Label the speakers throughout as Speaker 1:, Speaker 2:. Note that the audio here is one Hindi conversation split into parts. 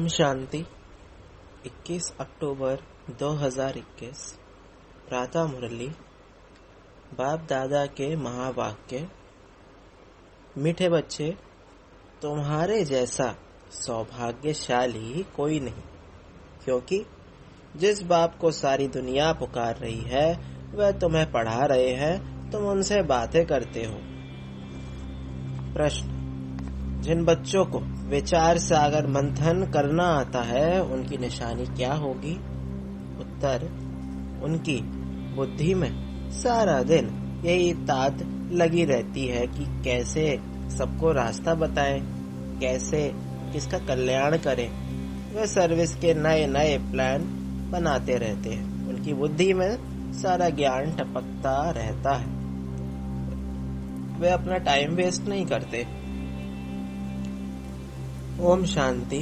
Speaker 1: ओम शांति। 21 अक्टूबर 2021 प्रातः मुरली। बाप दादा के महावाक्य। मीठे बच्चे, तुम्हारे जैसा सौभाग्यशाली कोई नहीं, क्योंकि जिस बाप को सारी दुनिया पुकार रही है वह तुम्हें पढ़ा रहे हैं, तुम उनसे बातें करते हो। प्रश्न: जिन बच्चों को विचार सागर मंथन करना आता है उनकी निशानी क्या होगी? उत्तर: उनकी बुद्धि में सारा दिन यही तात लगी रहती है कि कैसे सबको रास्ता बताएं, कैसे किसका कल्याण करें। वे सर्विस के नए नए प्लान बनाते रहते हैं। उनकी बुद्धि में सारा ज्ञान टपकता रहता है। वे अपना टाइम वेस्ट नहीं करते। ओम शांति।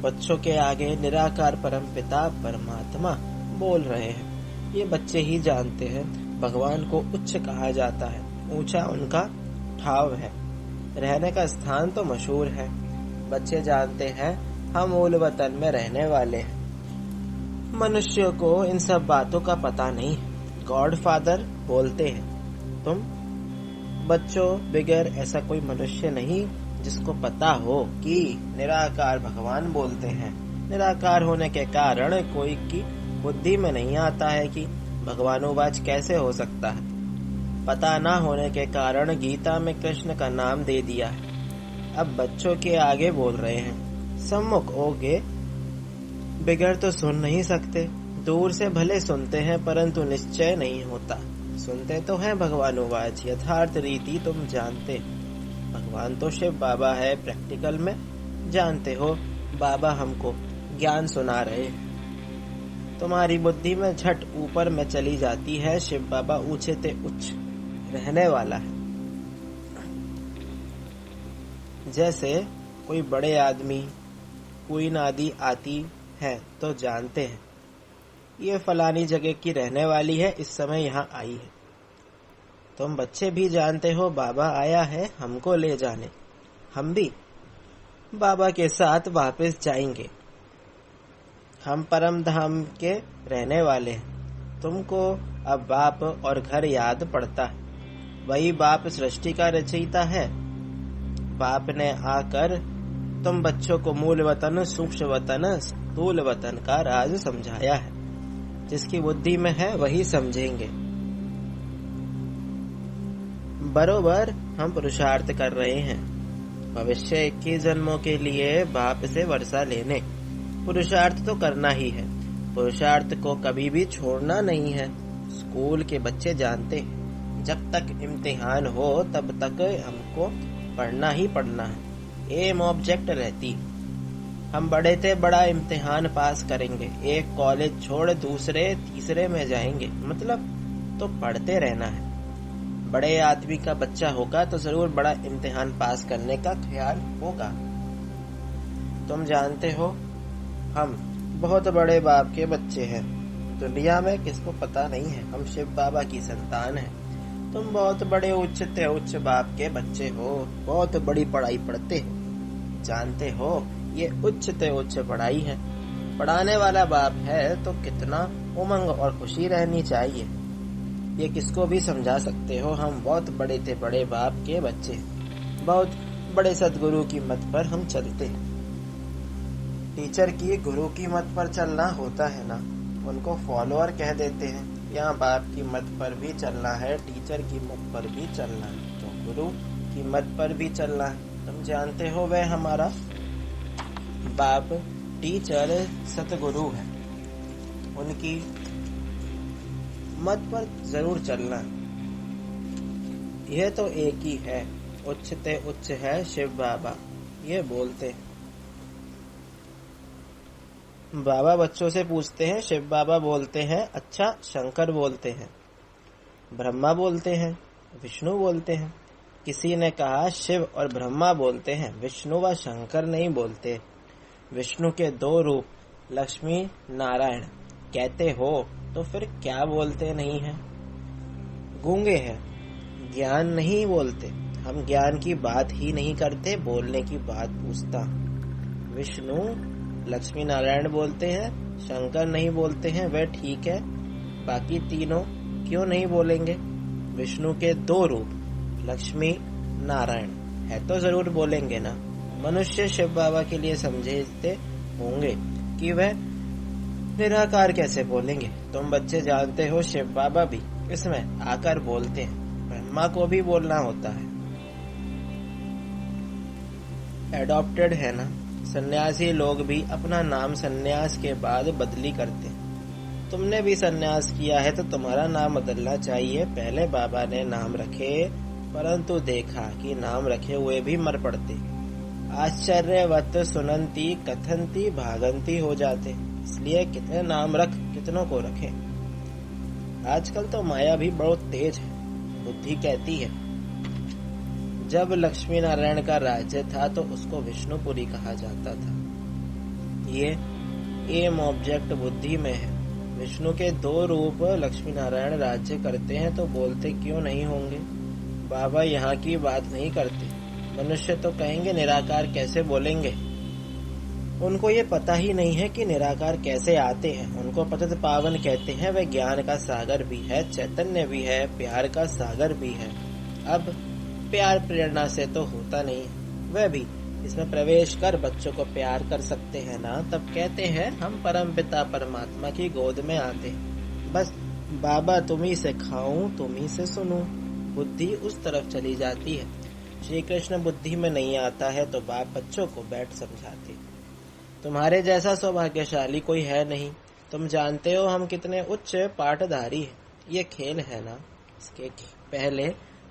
Speaker 1: बच्चों के आगे निराकार परम पिता परमात्मा बोल रहे हैं। ये बच्चे ही जानते हैं भगवान को उच्च कहा जाता है, ऊंचा उनका ठाव है, रहने का स्थान तो मशहूर है। बच्चे जानते हैं हम मूल वतन में रहने वाले हैं। मनुष्य को इन सब बातों का पता नहीं है। गॉड फादर बोलते हैं। तुम बच्चों बगैर ऐसा कोई मनुष्य नहीं जिसको पता हो कि निराकार भगवान बोलते हैं। निराकार होने के कारण कोई की बुद्धि में नहीं आता है कि भगवानुवाच कैसे हो सकता है। पता ना होने के कारण गीता में कृष्ण का नाम दे दिया है। अब बच्चों के आगे बोल रहे हैं। सम्मुख होगे बगैर तो सुन नहीं सकते। दूर से भले सुनते हैं परंतु निश्चय नहीं होता। सुनते तो हैं भगवानुवाच, यथार्थ रीति तुम जानते। भगवान तो शिव बाबा है, प्रैक्टिकल में जानते हो। बाबा हमको ज्ञान सुना रहे। तुम्हारी बुद्धि में झट ऊपर में चली जाती है। शिव बाबा ऊंचे ते उच्च रहने वाला है। जैसे कोई बड़े आदमी क्वीन आदि आती है तो जानते हैं ये फलानी जगह की रहने वाली है, इस समय यहाँ आई है। तुम बच्चे भी जानते हो बाबा आया है हमको ले जाने। हम भी बाबा के साथ वापस जाएंगे। हम परम धाम के रहने वाले हैं। तुमको अब बाप और घर याद पड़ता है। वही बाप सृष्टि का रचयिता है। बाप ने आकर तुम बच्चों को मूल वतन, सूक्ष्म वतन, स्थूल वतन का राज समझाया है। जिसकी बुद्धि में है वही समझेंगे। बरोबर हम पुरुषार्थ कर रहे हैं भविष्य 21 जन्मों के लिए बाप से वर्षा लेने। पुरुषार्थ तो करना ही है। पुरुषार्थ को कभी भी छोड़ना नहीं है। स्कूल के बच्चे जानते हैं जब तक इम्तिहान हो तब तक हमको पढ़ना ही पढ़ना है। एम ऑब्जेक्ट रहती। हम बड़े थे बड़ा इम्तिहान पास करेंगे, एक कॉलेज छोड़ दूसरे तीसरे में जाएंगे, मतलब तो पढ़ते रहना है। बड़े आदमी का बच्चा होगा तो जरूर बड़ा इम्तिहान पास करने का ख्याल होगा। तुम जानते हो हम बहुत बड़े बाप के बच्चे हैं। दुनिया में किसको पता नहीं है हम शिव बाबा की संतान हैं। तुम बहुत बड़े उच्च बाप के बच्चे हो, बहुत बड़ी पढ़ाई पढ़ते हो। जानते हो ये उच्च पढ़ाई है। पढ़ाने वाला बाप है तो कितना उमंग और खुशी रहनी चाहिए। ये किसको भी समझा सकते हो। हम बहुत बड़े थे बड़े बाप के बच्चे, बहुत बड़े सदगुरु की मत पर हम चलते हैं। टीचर की गुरु की मत पर चलना होता है ना, उनको फॉलोअर कह देते हैं। यहाँ बाप की मत पर भी चलना है, टीचर की मत पर भी चलना है, तो गुरु की मत पर भी चलना है। तुम जानते हो वह हमारा बाप टीचर सतगुरु है। उनकी मत पर जरूर चलना। यह तो एक ही है, उच्च ते उच्च है शिव बाबा, ये बोलते हैं। बाबा बच्चों से पूछते हैं। शिव बाबा बोलते हैं अच्छा शंकर बोलते हैं, ब्रह्मा बोलते हैं, विष्णु बोलते हैं। किसी ने कहा शिव और ब्रह्मा बोलते हैं, विष्णु व शंकर नहीं बोलते। विष्णु के 2 रूप लक्ष्मी नारायण कहते हो तो फिर क्या बोलते नहीं है? गूंगे हैं, ज्ञान नहीं बोलते। हम ज्ञान की बात ही नहीं करते, बोलने की बात पूछता। विष्णु लक्ष्मी नारायण बोलते हैं, शंकर नहीं बोलते हैं, वह ठीक है, बाकी तीनों क्यों नहीं बोलेंगे? विष्णु के 2 रूप लक्ष्मी नारायण है तो जरूर बोलेंगे ना। मनुष्य शिव बाबा के लिए समझते होंगे कि वह निराकार कैसे बोलेंगे। तुम बच्चे जानते हो शिव बाबा भी इसमें आकर बोलते हैं, ब्रह्मा को भी बोलना होता है। एडॉप्टेड है ना। सन्यासी लोग भी अपना नाम सन्यास के बाद बदली करते हैं। तुमने भी सन्यास किया है तो तुम्हारा नाम बदलना चाहिए। पहले बाबा ने नाम रखे, परंतु देखा कि नाम रखे हुए भी मर पड़ते। आश्चर्यवत सुनंती कथंती भागंती हो जाते, इसलिए कितने नाम रख कितनों को रखें। आजकल तो माया भी बहुत तेज है। बुद्धि कहती है जब लक्ष्मी नारायण का राज्य था तो उसको विष्णुपुरी कहा जाता था। ये एम ऑब्जेक्ट बुद्धि में है। विष्णु के 2 रूप लक्ष्मी नारायण राज्य करते हैं तो बोलते क्यों नहीं होंगे? बाबा यहाँ की बात नहीं करते। मनुष्य तो कहेंगे निराकार कैसे बोलेंगे। उनको ये पता ही नहीं है कि निराकार कैसे आते हैं। उनको पतित पावन कहते हैं। वह ज्ञान का सागर भी है, चैतन्य भी है, प्यार का सागर भी है। अब प्यार प्रेरणा से तो होता नहीं है, वह भी इसमें प्रवेश कर बच्चों को प्यार कर सकते हैं ना। तब कहते हैं हम परमपिता परमात्मा की गोद में आते हैं। बस बाबा तुम्ही से खाऊं तुम्ही से सुनूं। बुद्धि उस तरफ चली जाती है। श्री कृष्ण बुद्धि में नहीं आता है तो बाप बच्चों को बैठ समझाते। तुम्हारे जैसा सौभाग्यशाली कोई है नहीं। तुम जानते हो हम कितने उच्च पाठधारी हैं। ये खेल है ना। इसके पहले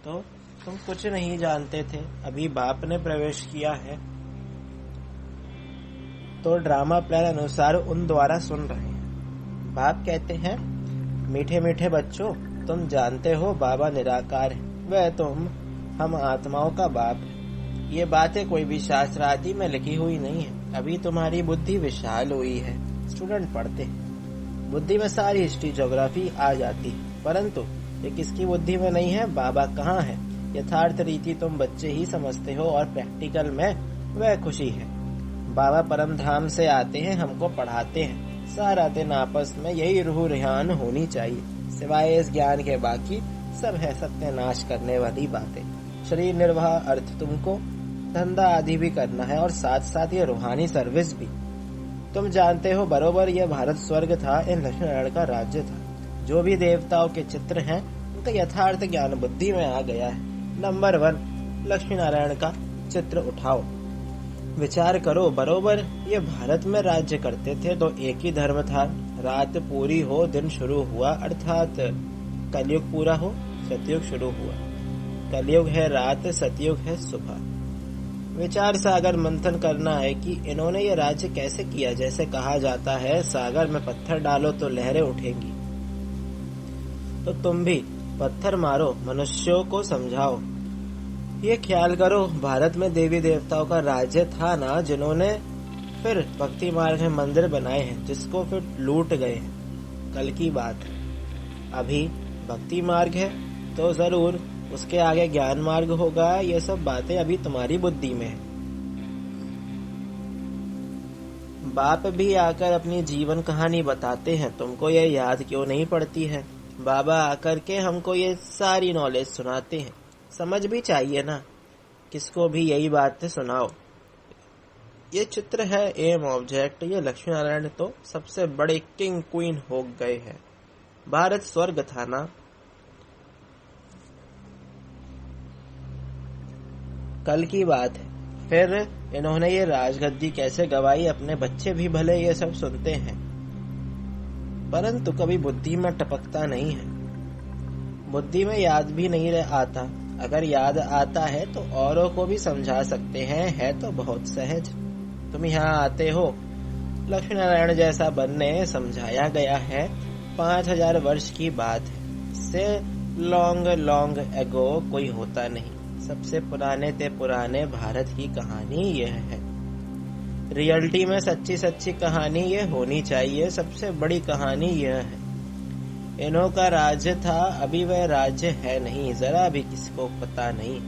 Speaker 1: तो तुम कुछ नहीं जानते थे। अभी बाप ने प्रवेश किया है तो ड्रामा प्लान अनुसार उन द्वारा सुन रहे हैं। बाप कहते हैं मीठे मीठे बच्चों, तुम जानते हो बाबा निराकार है, वह तुम हम आत्माओं का बाप है। ये बातें कोई भी शास्त्र आदि में लिखी हुई नहीं है। अभी तुम्हारी बुद्धि विशाल हुई है। स्टूडेंट पढ़ते हैं, बुद्धि में सारी हिस्ट्री ज्योग्राफी आ जाती है, परंतु ये किसकी बुद्धि में नहीं है? बाबा कहाँ है? यथार्थ रीति तुम बच्चे ही समझते हो और प्रैक्टिकल में वह खुशी है। बाबा परम धाम से आते हैं, हमको पढ़ाते हैं। सारा दिन आपस में यही रूह रिहान होनी चाहिए। सिवाय इस ज्ञान के बाकी सब है सत्यानाश करने वाली बातें। शरीर निर्वाह अर्थ तुमको धंधा आदि भी करना है और साथ साथ ये रूहानी सर्विस भी। तुम जानते हो बरोबर यह भारत स्वर्ग था, इन लक्ष्मी नारायण का राज्य था। जो भी देवताओं के चित्र हैं उनका यथार्थ ज्ञान बुद्धि में आ गया है। नंबर 1 लक्ष्मी नारायण का चित्र उठाओ, विचार करो। बरोबर ये भारत में राज्य करते थे तो एक ही धर्म था। रात पूरी हो दिन शुरू हुआ, अर्थात कलयुग पूरा हो सतयुग शुरू हुआ। कलयुग है रात, सतयुग है सुबह। विचार सागर मंथन करना है कि इन्होंने ये राज्य कैसे किया। जैसे कहा जाता है सागर में पत्थर डालो तो लहरें उठेंगी, तो तुम भी पत्थर मारो, मनुष्यों को समझाओ। ये ख्याल करो भारत में देवी देवताओं का राज्य था ना, जिन्होंने फिर भक्ति मार्ग में मंदिर बनाए हैं, जिसको फिर लूट गए हैं। कल की बात है। अभी भक्ति मार्ग है तो जरूर उसके आगे ज्ञान मार्ग होगा। ये सब बातें अभी तुम्हारी बुद्धि में है। बाप भी आकर अपनी जीवन कहानी बताते हैं, तुमको ये याद क्यों नहीं पड़ती है? बाबा आकर के हमको ये सारी नॉलेज सुनाते हैं, समझ भी चाहिए ना। किसको भी यही बात सुनाओ। ये चित्र है एम ऑब्जेक्ट। ये लक्ष्मी नारायण तो सबसे बड़े किंग क्वीन हो गए हैं। भारत स्वर्ग था ना। कल की बात है। फिर इन्होंने ये राजगद्दी कैसे गवाई, अपने बच्चे भी भले ये सब सुनते हैं, परंतु कभी बुद्धि में टपकता नहीं है। बुद्धि में याद भी नहीं आता। अगर याद आता है तो औरों को भी समझा सकते हैं। है तो बहुत सहज। तुम यहाँ आते हो, लक्ष्मी नारायण जैसा बनने समझाया गया है। 5000 वर्ष की बात है। इससे लॉन्ग एगो कोई होता नहीं। सबसे पुराने ते पुराने भारत की कहानी यह है। रियलिटी में सच्ची कहानी ये होनी चाहिए। सबसे बड़ी कहानी यह है। इन्हों का राज्य था, अभी वह राज्य है नहीं, जरा भी किसी को पता नहीं।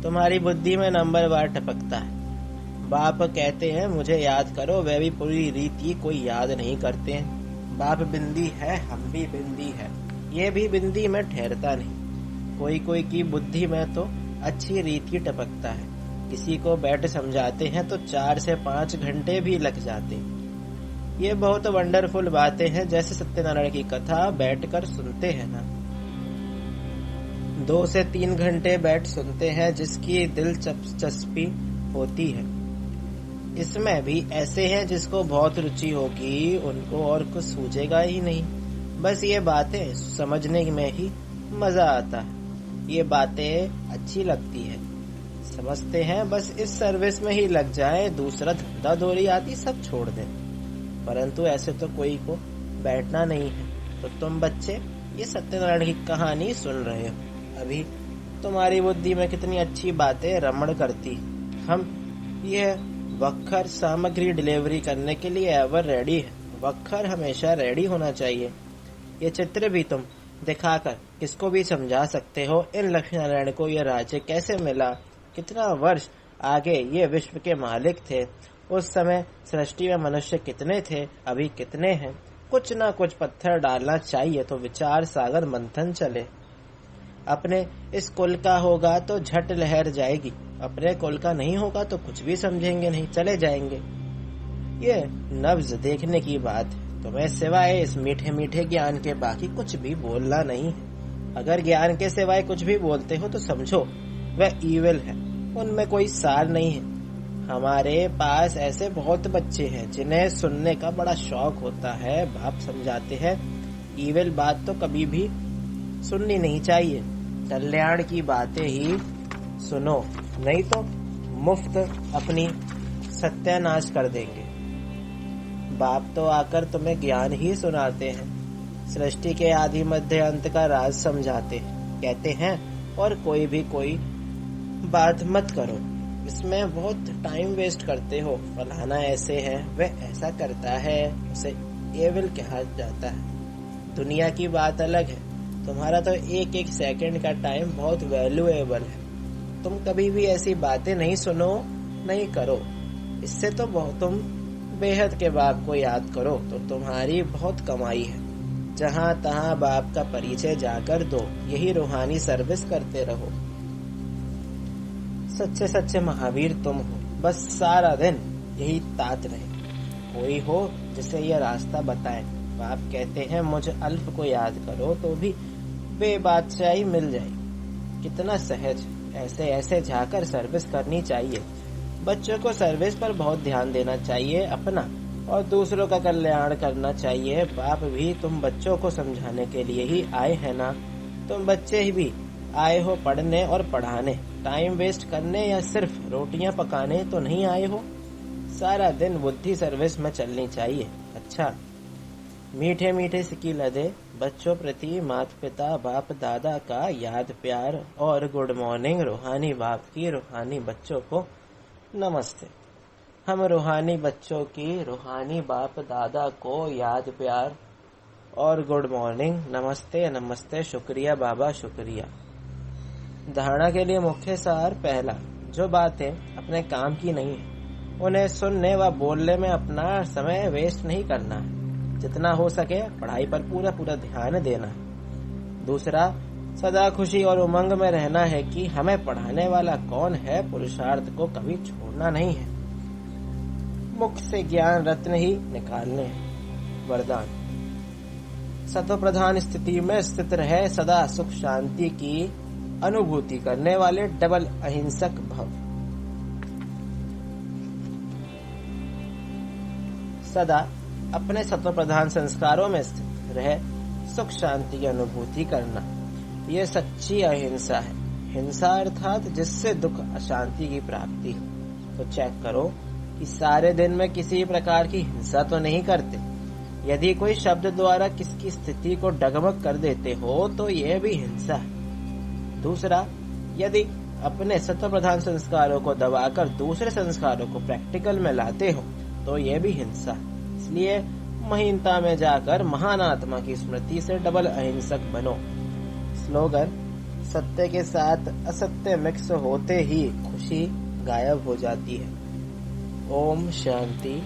Speaker 1: तुम्हारी बुद्धि में नंबर बार टपकता है। बाप कहते हैं मुझे याद करो, वे भी पूरी रीति कोई याद नहीं करते हैं। बाप बिंदी है, हम भी बिंदी है, ये भी बिंदी में ठहरता नहीं। कोई कोई की बुद्धि में तो अच्छी रीति टपकता है, किसी को बैठ समझाते हैं तो 4 से 5 घंटे भी लग जाते। ये बहुत वंडरफुल बातें हैं, जैसे सत्यनारायण की कथा बैठकर सुनते हैं ना, 2 से 3 घंटे बैठ सुनते हैं, जिसकी दिलचस्पी होती है। इसमें भी ऐसे हैं जिसको बहुत रुचि होगी, उनको और कुछ सूझेगा ही नहीं, बस ये बातें समझने में ही मजा आता है। ये बातें अच्छी लगती है, समझते हैं बस इस सर्विस में ही लग जाए, दूसरा धंधा धोरी आदि सब छोड़ दें। परंतु ऐसे तो कोई को बैठना नहीं है। तो तुम बच्चे ये सत्यनारायण की कहानी सुन रहे हो, अभी तुम्हारी बुद्धि में कितनी अच्छी बातें रमण करती। हम ये वक्खर सामग्री डिलीवरी करने के लिए एवर रेडी है। वक्खर हमेशा रेडी होना चाहिए। ये चित्र भी तुम दिखाकर किसको भी समझा सकते हो। इन लक्ष्मी नारायण को ये राज्य कैसे मिला, कितना वर्ष आगे ये विश्व के मालिक थे, उस समय सृष्टि में मनुष्य कितने थे, अभी कितने हैं। कुछ ना कुछ पत्थर डालना चाहिए तो विचार सागर मंथन चले। अपने इस कुल का होगा तो झट लहर जाएगी, अपने कुल का नहीं होगा तो कुछ भी समझेंगे नहीं, चले जाएंगे। ये नब्ज देखने की बात है। तुम्हें सिवाय इस मीठे मीठे ज्ञान के बाकी कुछ भी बोलना नहीं है। अगर ज्ञान के सिवाय कुछ भी बोलते हो तो समझो वह ईविल है, उनमें कोई सार नहीं है। हमारे पास ऐसे बहुत बच्चे हैं जिन्हें सुनने का बड़ा शौक होता है। बाप समझाते हैं ईविल बात तो कभी भी सुननी नहीं चाहिए, कल्याण की बातें ही सुनो, नहीं तो मुफ्त अपनी सत्यानाश कर देंगे। बाप तो आकर तुम्हें ज्ञान ही सुनाते हैं, सृष्टि के आदि मध्य अंत का राज समझाते हैं, कहते हैं और कोई भी कोई बात मत करो, इसमें बहुत टाइम वेस्ट करते हो, फलाना ऐसे है वह ऐसा करता है, उसे एविल कहा जाता है। दुनिया की बात अलग है, तुम्हारा तो एक एक सेकंड का टाइम बहुत वैल्यूएबल है। तुम कभी भी ऐसी बातें नहीं सुनो, नहीं करो। इससे तो तुम बेहद के बाप को याद करो तो तुम्हारी बहुत कमाई है। जहाँ तहाँ बाप का परिचय जाकर दो, यही रूहानी सर्विस करते रहो। सच्चे सच्चे महावीर तुम हो, बस सारा दिन यही तात रहे। कोई हो जिसे यह रास्ता बताए। बाप कहते हैं मुझ अल्प को याद करो तो भी बेबादशाही मिल जाए। कितना सहज, ऐसे ऐसे जाकर सर्विस करनी चाहिए। बच्चों को सर्विस पर बहुत ध्यान देना चाहिए, अपना और दूसरों का कल्याण करना चाहिए। बाप भी तुम बच्चों को समझाने के लिए ही आए हैं ना। तुम बच्चे ही भी आए हो पढ़ने और पढ़ाने, टाइम वेस्ट करने या सिर्फ रोटियां पकाने तो नहीं आए हो। सारा दिन बुद्धि सर्विस में चलनी चाहिए। अच्छा, मीठे मीठे सिक्की लदे बच्चों प्रति माता पिता बाप दादा का याद प्यार और गुड मॉर्निंग। रूहानी बाप की रूहानी बच्चों को नमस्ते। हम रूहानी बच्चों की रूहानी बाप दादा को याद प्यार और गुड मॉर्निंग, नमस्ते नमस्ते, शुक्रिया बाबा शुक्रिया। धारणा के लिए मुख्य सार पहला, जो बातें अपने काम की नहीं है उन्हें सुनने व बोलने में अपना समय वेस्ट नहीं करना है। जितना हो सके पढ़ाई पर पूरा पूरा ध्यान देना है। दूसरा, सदा खुशी और उमंग में रहना है कि हमें पढ़ाने वाला कौन है, पुरुषार्थ को कभी छोड़ना नहीं है। मुख से ज्ञान रत्न ही निकालने हैं। वरदान, सतो प्रधान स्थिति में स्थित रहे, सदा सुख शांति की अनुभूति करने वाले डबल अहिंसक भव। सदा अपने सत्व प्रधान संस्कारों में स्थित रहे, सुख शांति की अनुभूति करना, यह सच्ची अहिंसा है। हिंसा अर्थात जिससे दुख अशांति की प्राप्ति हो। तो चेक करो कि सारे दिन में किसी प्रकार की हिंसा तो नहीं करते। यदि कोई शब्द द्वारा किसकी स्थिति को डगमग कर देते हो तो यह भी हिंसा है। दूसरा, यदि अपने सत्व प्रधान संस्कारों को दबाकर दूसरे संस्कारों को प्रैक्टिकल में लाते हो तो यह भी हिंसा है। इसलिए महीनता में जाकर महान आत्मा की स्मृति से डबल अहिंसक बनो। स्लोगन, सत्य के साथ असत्य मिक्स होते ही खुशी गायब हो जाती है। ओम शांति।